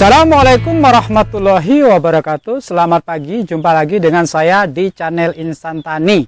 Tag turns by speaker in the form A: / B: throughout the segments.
A: Assalamualaikum warahmatullahi wabarakatuh. Selamat pagi, jumpa lagi dengan saya di channel Insan Tani.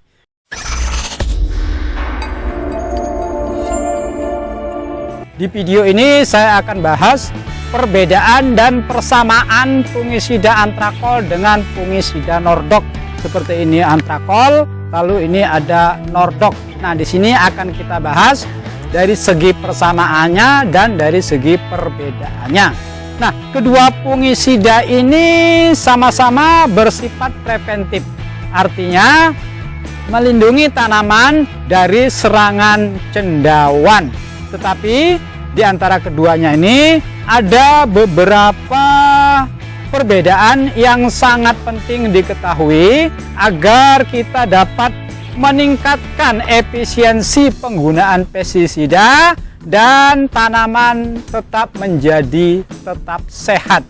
A: Di video ini saya akan bahas perbedaan dan persamaan fungisida antrakol dengan fungisida nordok. Seperti ini antrakol, lalu ini ada nordok. Nah, di sini akan kita bahas dari segi persamaannya dan dari segi perbedaannya. Nah, kedua fungisida ini sama-sama bersifat preventif. Artinya melindungi tanaman dari serangan cendawan. Tetapi di antara keduanya ini ada beberapa perbedaan yang sangat penting diketahui agar kita dapat meningkatkan efisiensi penggunaan pestisida dan tanaman tetap sehat.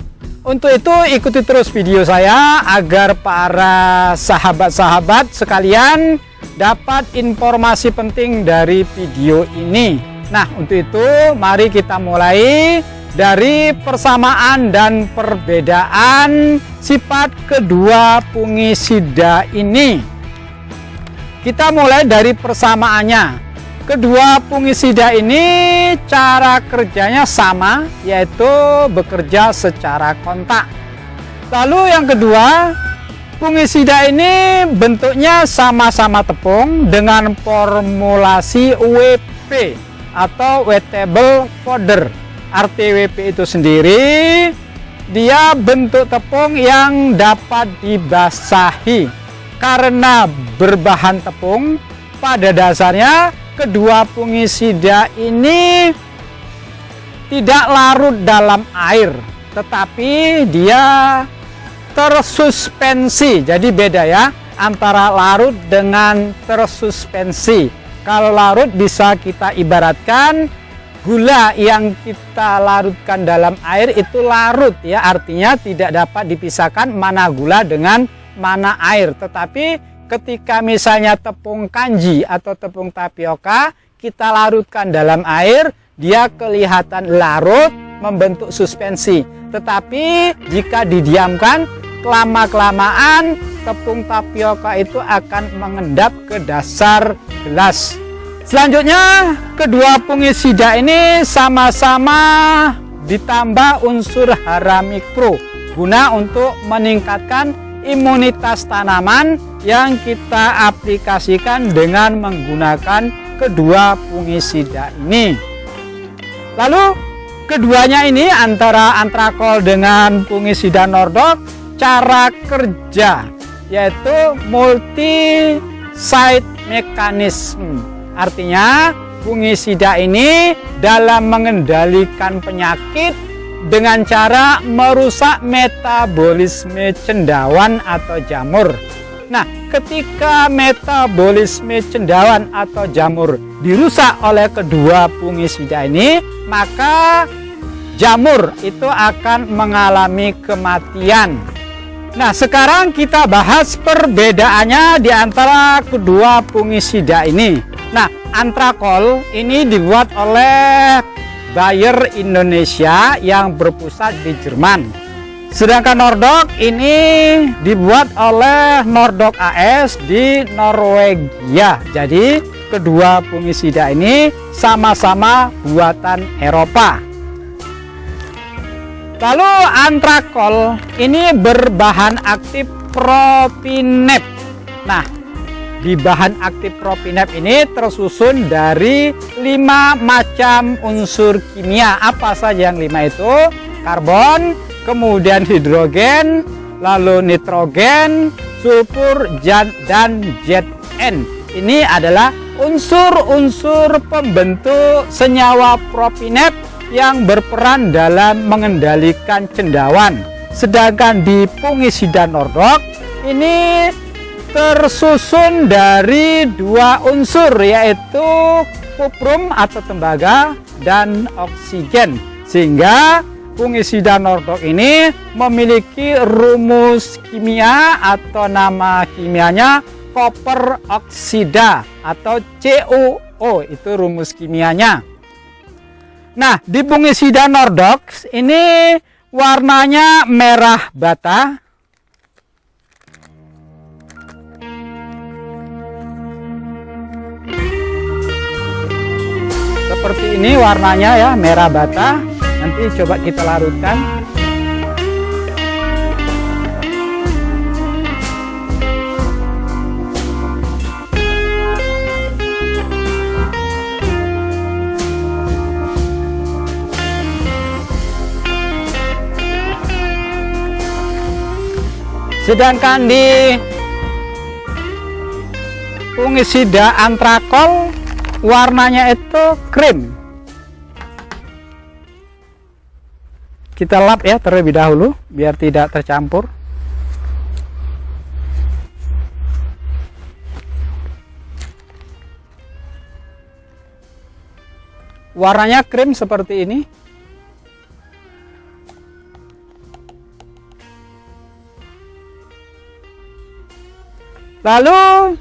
A: Untuk itu ikuti terus video saya agar para sahabat-sahabat sekalian dapat informasi penting dari video ini. Nah, untuk itu mari kita mulai dari persamaan dan perbedaan sifat kedua fungisida ini. Kita mulai dari persamaannya. Kedua fungisida ini cara kerjanya sama, yaitu bekerja secara kontak. Lalu yang kedua, fungisida ini bentuknya sama-sama tepung dengan formulasi WP atau wettable powder. Arti WP itu sendiri, dia bentuk tepung yang dapat dibasahi. Karena berbahan tepung, pada dasarnya kedua fungisida ini tidak larut dalam air, tetapi dia tersuspensi. Jadi beda ya antara larut dengan tersuspensi. Kalau larut bisa kita ibaratkan gula yang kita larutkan dalam air itu larut ya, artinya tidak dapat dipisahkan mana gula dengan mana air. Tetapi ketika misalnya tepung kanji atau tepung tapioka kita larutkan dalam air, dia kelihatan larut membentuk suspensi. Tetapi jika didiamkan lama-kelamaan, tepung tapioka itu akan mengendap ke dasar gelas. Selanjutnya, kedua fungisida ini sama-sama ditambah unsur hara mikro guna untuk meningkatkan imunitas tanaman yang kita aplikasikan dengan menggunakan kedua fungisida ini. Lalu keduanya ini antara antrakol dengan fungisida nordok, cara kerja yaitu multi site mechanism. Artinya fungisida ini dalam mengendalikan penyakit dengan cara merusak metabolisme cendawan atau jamur. Nah, ketika metabolisme cendawan atau jamur dirusak oleh kedua fungisida ini, maka jamur itu akan mengalami kematian. Nah, sekarang kita bahas perbedaannya di antara kedua fungisida ini. Nah, antrakol ini dibuat oleh Bayer Indonesia yang berpusat di Jerman. Sedangkan nordok ini dibuat oleh Nordok AS di Norwegia. Jadi kedua fungisida ini sama-sama buatan Eropa. Lalu antrakol ini berbahan aktif propinep. Nah, di bahan aktif propinep ini tersusun dari 5 macam unsur kimia. Apa saja yang 5 itu? Karbon, kemudian hidrogen, lalu nitrogen, sulfur, dan Zn. Ini adalah unsur-unsur pembentuk senyawa propinep yang berperan dalam mengendalikan cendawan. Sedangkan di fungisida nordok ini tersusun dari 2 unsur, yaitu kuprum atau tembaga dan oksigen. Sehingga fungisida nordok ini memiliki rumus kimia atau nama kimianya koper oksida atau CuO, itu rumus kimianya. Nah, di fungisida nordok ini warnanya merah bata. Seperti ini warnanya ya, merah bata. Nanti coba kita larutkan. Sedangkan di fungisida antrakol warnanya itu krim. Kita lap ya terlebih dahulu biar tidak tercampur. Warnanya krim seperti ini. Lalu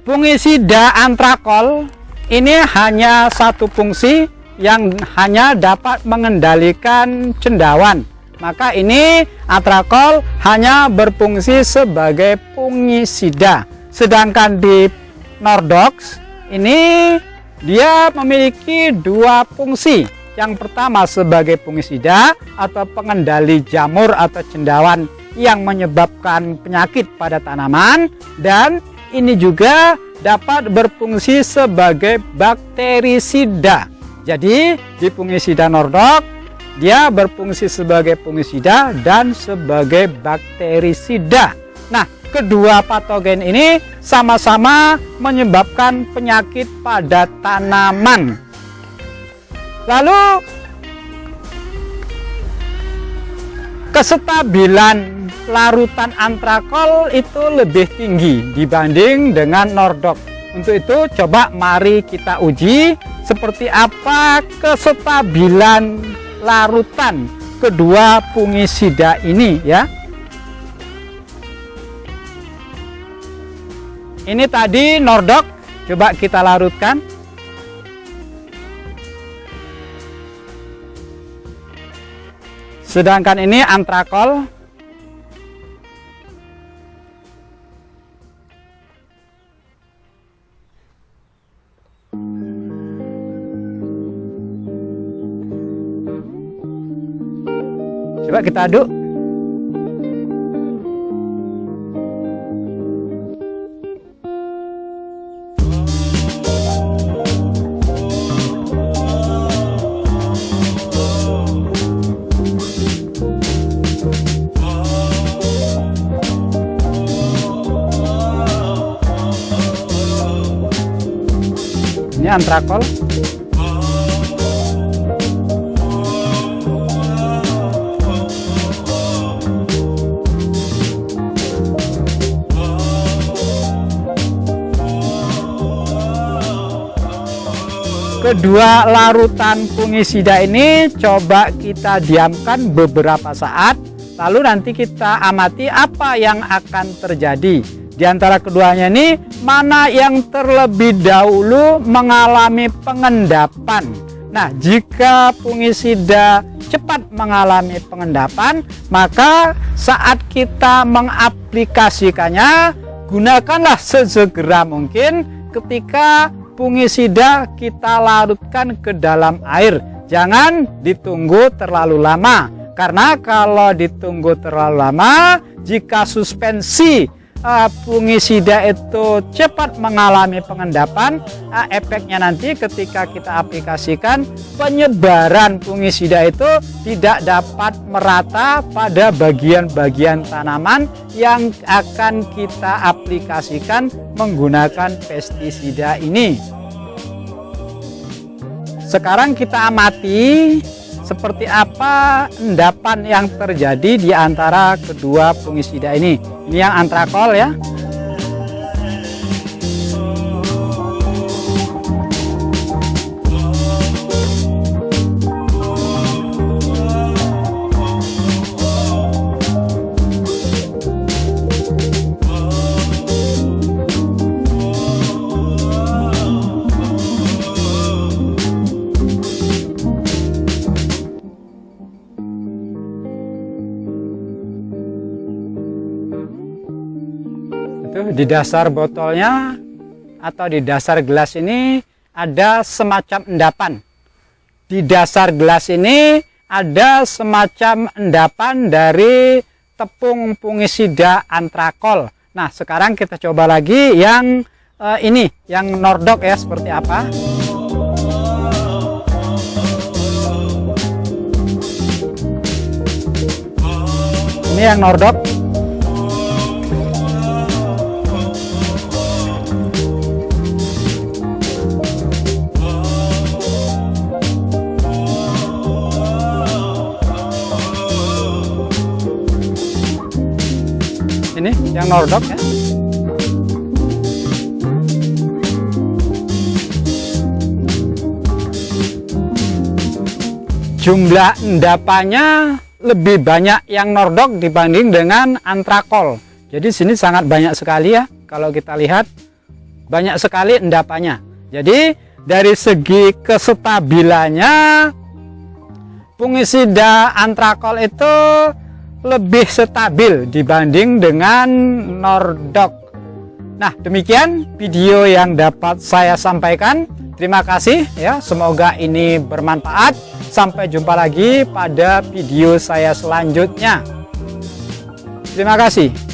A: fungisida antrakol ini hanya satu fungsi yang hanya dapat mengendalikan cendawan. Maka ini antrakol hanya berfungsi sebagai fungisida. Sedangkan di Nordox ini dia memiliki dua fungsi. Yang pertama sebagai fungisida atau pengendali jamur atau cendawan yang menyebabkan penyakit pada tanaman, dan ini juga dapat berfungsi sebagai bakterisida. Jadi di fungisida Nordox dia berfungsi sebagai fungisida dan sebagai bakterisida. Nah, kedua patogen ini sama-sama menyebabkan penyakit pada tanaman. Lalu kestabilan larutan antrakol itu lebih tinggi dibanding dengan Nordox. Untuk itu coba mari kita uji seperti apa kestabilan larutan kedua fungisida ini ya. Ini tadi Nordox, coba kita larutkan. Sedangkan ini antrakol. Coba kita aduk. Ini antrakol. Kedua larutan fungisida ini coba kita diamkan beberapa saat, lalu nanti kita amati apa yang akan terjadi. Di antara keduanya ini, mana yang terlebih dahulu mengalami pengendapan. Nah, jika fungisida cepat mengalami pengendapan, maka saat kita mengaplikasikannya, gunakanlah sesegera mungkin ketika fungisida kita larutkan ke dalam air. Jangan ditunggu terlalu lama, karena kalau ditunggu terlalu lama, jika suspensi fungisida itu cepat mengalami pengendapan, efeknya nanti ketika kita aplikasikan, penyebaran fungisida itu tidak dapat merata pada bagian-bagian tanaman yang akan kita aplikasikan menggunakan pestisida ini. Sekarang kita amati seperti apa endapan yang terjadi di antara kedua fungisida ini. Ini yang antrakol ya. Di dasar botolnya atau di dasar gelas ini ada semacam endapan. Di dasar gelas ini ada semacam endapan dari tepung fungisida antrakol. Nah, sekarang kita coba lagi yang ini, yang Nordok ya, seperti apa. Ini yang Nordok. Ini yang Nordok ya. Jumlah endapannya lebih banyak yang Nordok dibanding dengan antrakol. Jadi sini sangat banyak sekali ya. Kalau kita lihat banyak sekali endapannya. Jadi dari segi kestabilannya fungisida antrakol itu lebih stabil dibanding dengan Nordok. Nah, demikian video yang dapat saya sampaikan. Terima kasih ya, semoga ini bermanfaat. Sampai jumpa lagi pada video saya selanjutnya. Terima kasih.